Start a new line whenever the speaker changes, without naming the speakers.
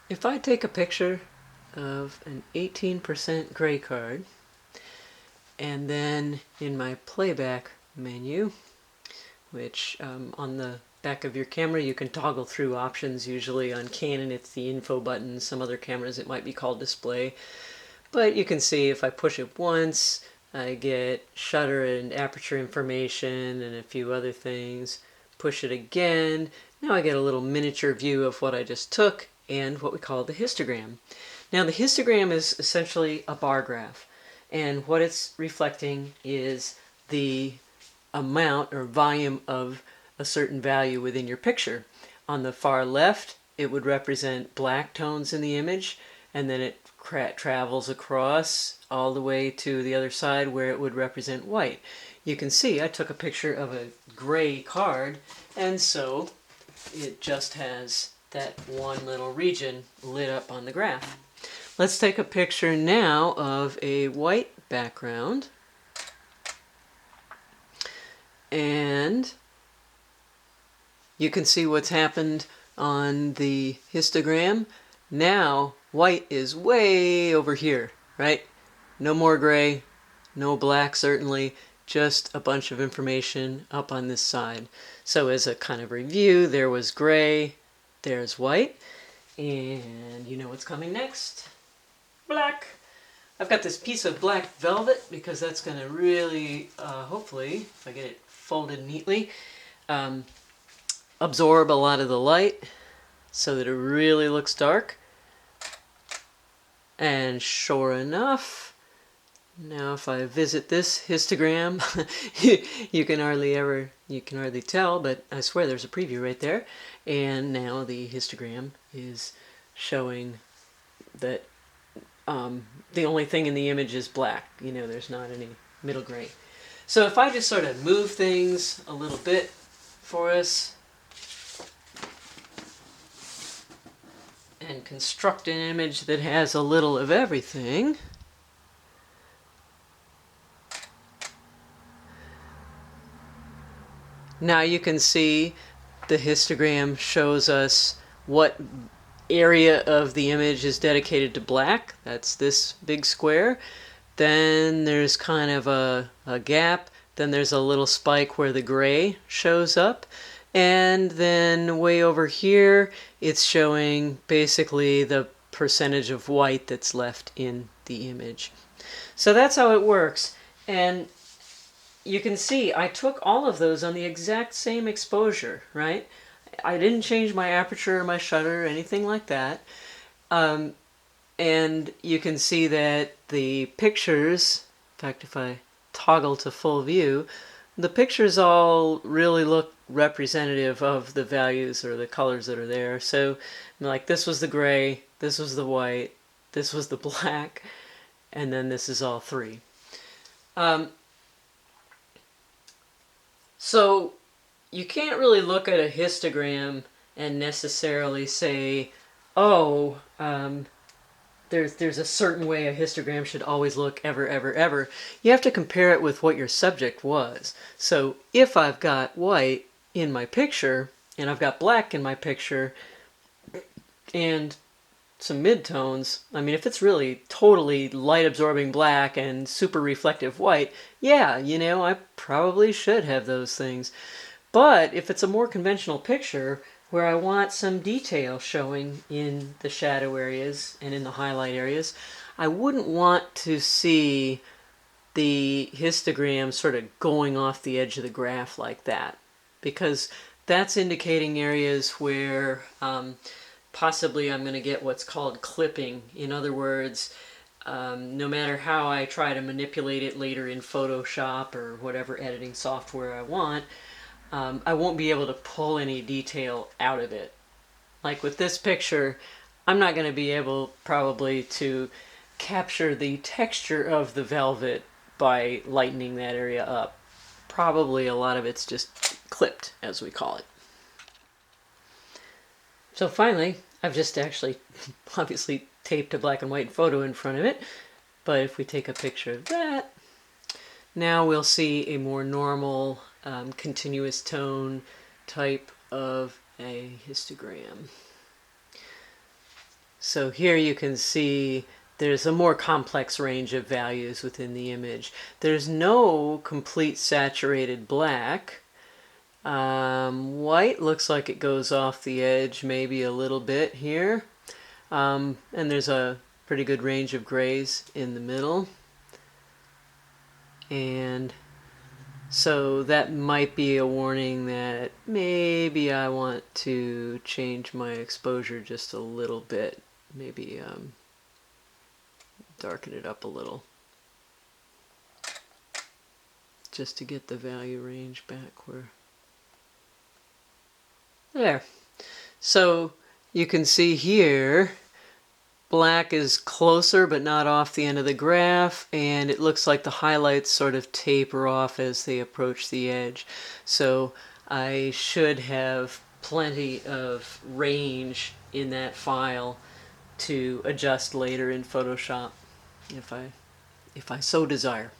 If I take a picture of an 18% gray card, and then in my playback menu, which on the back of your camera you can toggle through options. Usually on Canon it's the info button, some other cameras it might be called display. But you can see if I push it once, I get shutter and aperture information and a few other things. Push it again, now I get a little miniature view of what I just took and what we call the histogram. Now the histogram is essentially a bar graph, and what it's reflecting is the amount or volume of a certain value within your picture. On the far left, it would represent black tones in the image, and then it travels across all the way to the other side where it would represent white. You can see I took a picture of a gray card, and so it just has that one little region lit up on the graph. Let's take a picture now of a white background. And you can see what's happened on the histogram. Now white is way over here, right? No more gray, no black certainly, just a bunch of information up on this side. So as a kind of review, there was gray, there's white, and you know what's coming next? Black. I've got this piece of black velvet because that's going to really, hopefully, if I get it folded neatly, absorb a lot of the light so that it really looks dark. And sure enough, now if I visit this histogram, you can hardly tell, but I swear there's a preview right there. And now the histogram is showing that the only thing in the image is black. You know, there's not any middle gray. So if I just sort of move things a little bit for us and construct an image that has a little of everything, now you can see the histogram shows us what area of the image is dedicated to black. That's this big square. Then there's kind of a gap. Then there's a little spike where the gray shows up. And then way over here, it's showing basically the percentage of white that's left in the image. So that's how it works. And you can see I took all of those on the exact same exposure, right? I didn't change my aperture or my shutter or anything like that. And you can see that the pictures, in fact, if I toggle to full view, the pictures all really look representative of the values or the colors that are there. So, like, this was the gray, this was the white, this was the black, and then this is all three. So you can't really look at a histogram and necessarily say, oh, there's a certain way a histogram should always look ever. You have to compare it with what your subject was. So if I've got white in my picture, and I've got black in my picture, and some midtones, I mean, if it's really totally light-absorbing black and super reflective white, yeah, you know, I probably should have those things. But if it's a more conventional picture where I want some detail showing in the shadow areas and in the highlight areas, I wouldn't want to see the histogram sort of going off the edge of the graph like that, because that's indicating areas where possibly I'm going to get what's called clipping. In other words, no matter how I try to manipulate it later in Photoshop or whatever editing software I want, I won't be able to pull any detail out of it. Like with this picture, I'm not going to be able probably to capture the texture of the velvet by lightening that area up. Probably a lot of it's just clipped, as we call it. So finally, I've just actually obviously taped a black and white photo in front of it, but if we take a picture of that, now we'll see a more normal continuous tone type of a histogram. So here you can see there's a more complex range of values within the image. There's no complete saturated black. White looks like it goes off the edge maybe a little bit here. And there's a pretty good range of grays in the middle. And so that might be a warning that maybe I want to change my exposure just a little bit. Maybe darken it up a little, just to get the value range back where... There. So you can see here, black is closer but not off the end of the graph, and it looks like the highlights sort of taper off as they approach the edge. So I should have plenty of range in that file to adjust later in Photoshop if I so desire.